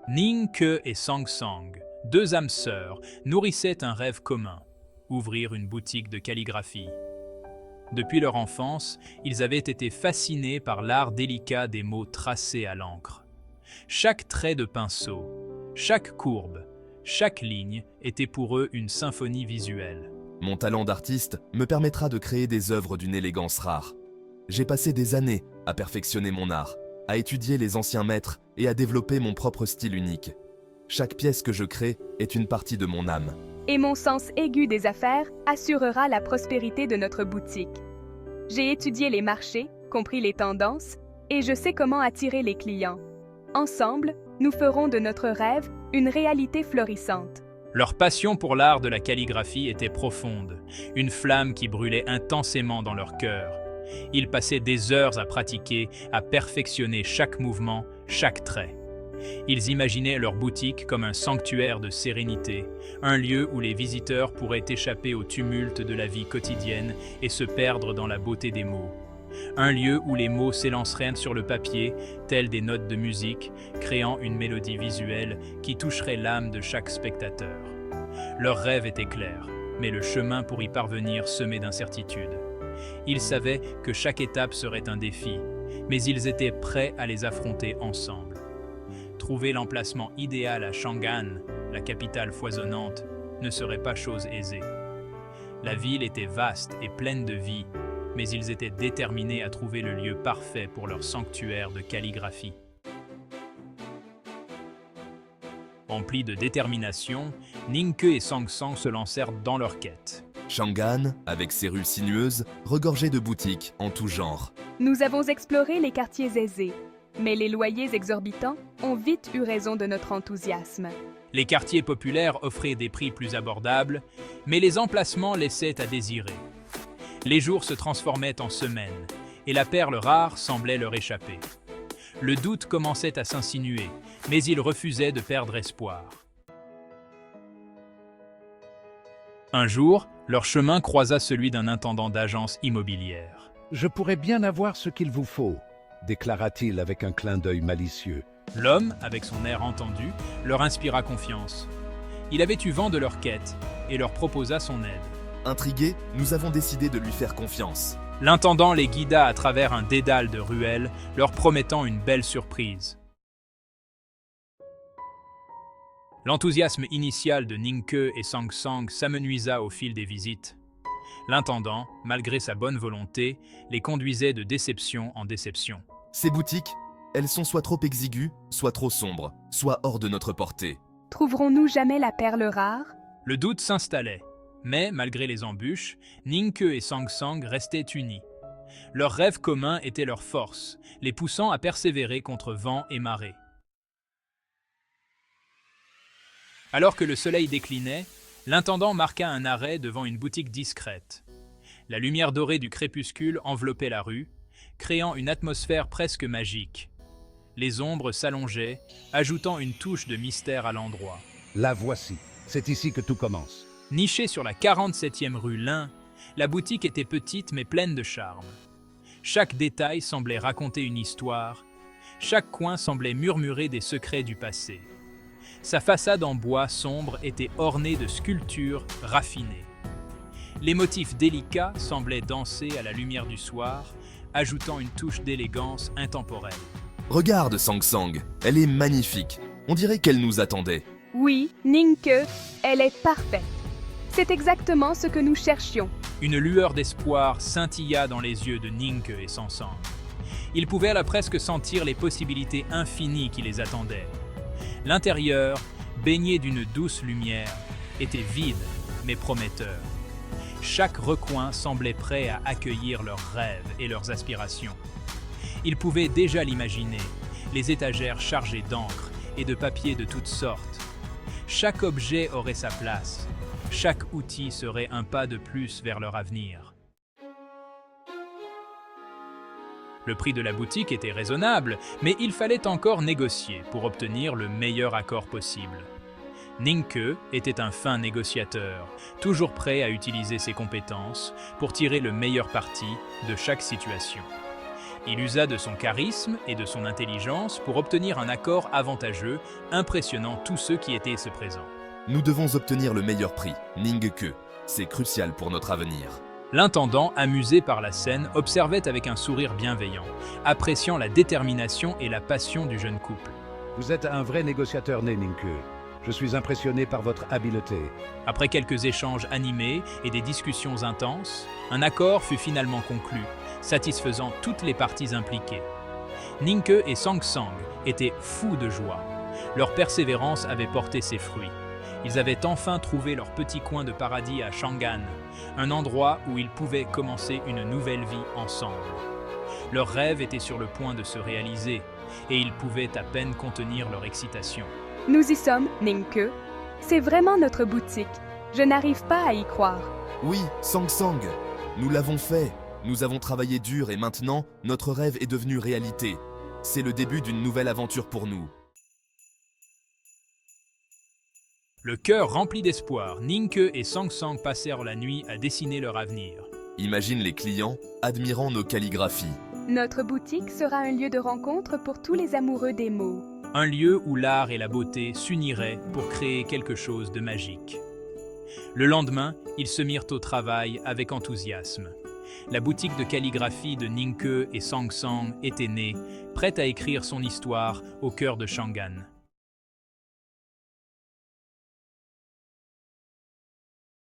Ning Ke et Sang Sang, deux âmes sœurs, nourrissaient un rêve commun, ouvrir une boutique de calligraphie. Depuis leur enfance, ils avaient été fascinés par l'art délicat des mots tracés à l'encre. Chaque trait de pinceau, chaque courbe, chaque ligne était pour eux une symphonie visuelle. Mon talent d'artiste me permettra de créer des œuvres d'une élégance rare. J'ai passé des années à perfectionner mon art, à étudier les anciens maîtres et à développer mon propre style unique. Chaque pièce que je crée est une partie de mon âme. Et mon sens aigu des affaires assurera la prospérité de notre boutique. J'ai étudié les marchés, compris les tendances, et je sais comment attirer les clients. Ensemble, nous ferons de notre rêve une réalité florissante. Leur passion pour l'art de la calligraphie était profonde, une flamme qui brûlait intensément dans leur cœur. Ils passaient des heures à pratiquer, à perfectionner chaque mouvement, chaque trait. Ils imaginaient leur boutique comme un sanctuaire de sérénité, un lieu où les visiteurs pourraient échapper au tumulte de la vie quotidienne et se perdre dans la beauté des mots. Un lieu où les mots s'élanceraient sur le papier, tels des notes de musique, créant une mélodie visuelle qui toucherait l'âme de chaque spectateur. Leur rêve était clair, mais le chemin pour y parvenir semé d'incertitudes. Ils savaient que chaque étape serait un défi, mais ils étaient prêts à les affronter ensemble. Trouver l'emplacement idéal à Chang'an, la capitale foisonnante, ne serait pas chose aisée. La ville était vaste et pleine de vie, mais ils étaient déterminés à trouver le lieu parfait pour leur sanctuaire de calligraphie. Remplis de détermination, Ning Ke et Sang Sang se lancèrent dans leur quête. Chang'an, avec ses rues sinueuses, regorgeait de boutiques en tout genre. Nous avons exploré les quartiers aisés, mais les loyers exorbitants ont vite eu raison de notre enthousiasme. Les quartiers populaires offraient des prix plus abordables, mais les emplacements laissaient à désirer. Les jours se transformaient en semaines, et la perle rare semblait leur échapper. Le doute commençait à s'insinuer, mais ils refusaient de perdre espoir. Un jour, leur chemin croisa celui d'un intendant d'agence immobilière. « Je pourrais bien avoir ce qu'il vous faut », déclara-t-il avec un clin d'œil malicieux. L'homme, avec son air entendu, leur inspira confiance. Il avait eu vent de leur quête et leur proposa son aide. Intrigués, nous avons décidé de lui faire confiance. L'intendant les guida à travers un dédale de ruelles, leur promettant une belle surprise. L'enthousiasme initial de Ning Ke et Sang Sang s'amenuisa au fil des visites. L'intendant, malgré sa bonne volonté, les conduisait de déception en déception. Ces boutiques, elles sont soit trop exiguës, soit trop sombres, soit hors de notre portée. Trouverons-nous jamais la perle rare? Le doute s'installait, mais malgré les embûches, Ning Ke et Sang Sang restaient unis. Leur rêve commun était leur force, les poussant à persévérer contre vent et marée. Alors que le soleil déclinait, l'intendant marqua un arrêt devant une boutique discrète. La lumière dorée du crépuscule enveloppait la rue, créant une atmosphère presque magique. Les ombres s'allongeaient, ajoutant une touche de mystère à l'endroit. La voici, c'est ici que tout commence. Nichée sur la 47e rue Lin, la boutique était petite mais pleine de charme. Chaque détail semblait raconter une histoire, chaque coin semblait murmurer des secrets du passé. Sa façade en bois sombre était ornée de sculptures raffinées. Les motifs délicats semblaient danser à la lumière du soir, ajoutant une touche d'élégance intemporelle. Regarde Sang Sang, elle est magnifique. On dirait qu'elle nous attendait. Oui, Ning Ke, elle est parfaite. C'est exactement ce que nous cherchions. Une lueur d'espoir scintilla dans les yeux de Ning Ke et Sang Sang. Ils pouvaient là presque sentir les possibilités infinies qui les attendaient. L'intérieur, baigné d'une douce lumière, était vide mais prometteur. Chaque recoin semblait prêt à accueillir leurs rêves et leurs aspirations. Ils pouvaient déjà l'imaginer, les étagères chargées d'encre et de papier de toutes sortes. Chaque objet aurait sa place, chaque outil serait un pas de plus vers leur avenir. Le prix de la boutique était raisonnable, mais il fallait encore négocier pour obtenir le meilleur accord possible. Ning Ke était un fin négociateur, toujours prêt à utiliser ses compétences pour tirer le meilleur parti de chaque situation. Il usa de son charisme et de son intelligence pour obtenir un accord avantageux, impressionnant tous ceux qui étaient présents. Nous devons obtenir le meilleur prix, Ningke. C'est crucial pour notre avenir. L'intendant, amusé par la scène, observait avec un sourire bienveillant, appréciant la détermination et la passion du jeune couple. Vous êtes un vrai négociateur né, Ningke. Je suis impressionné par votre habileté. Après quelques échanges animés et des discussions intenses, un accord fut finalement conclu, satisfaisant toutes les parties impliquées. Ningke et Sang Sang étaient fous de joie. Leur persévérance avait porté ses fruits. Ils avaient enfin trouvé leur petit coin de paradis à Chang'an, un endroit où ils pouvaient commencer une nouvelle vie ensemble. Leur rêve était sur le point de se réaliser, et ils pouvaient à peine contenir leur excitation. Nous y sommes, Ningke. C'est vraiment notre boutique. Je n'arrive pas à y croire. Oui, Sang Sang, nous l'avons fait. Nous avons travaillé dur et maintenant, notre rêve est devenu réalité. C'est le début d'une nouvelle aventure pour nous. Le cœur rempli d'espoir, Ningke et Sang Sang passèrent la nuit à dessiner leur avenir. Imagine les clients admirant nos calligraphies. Notre boutique sera un lieu de rencontre pour tous les amoureux des mots. Un lieu où l'art et la beauté s'uniraient pour créer quelque chose de magique. Le lendemain, ils se mirent au travail avec enthousiasme. La boutique de calligraphie de Ningke et Sang Sang était née, prête à écrire son histoire au cœur de Chang'an.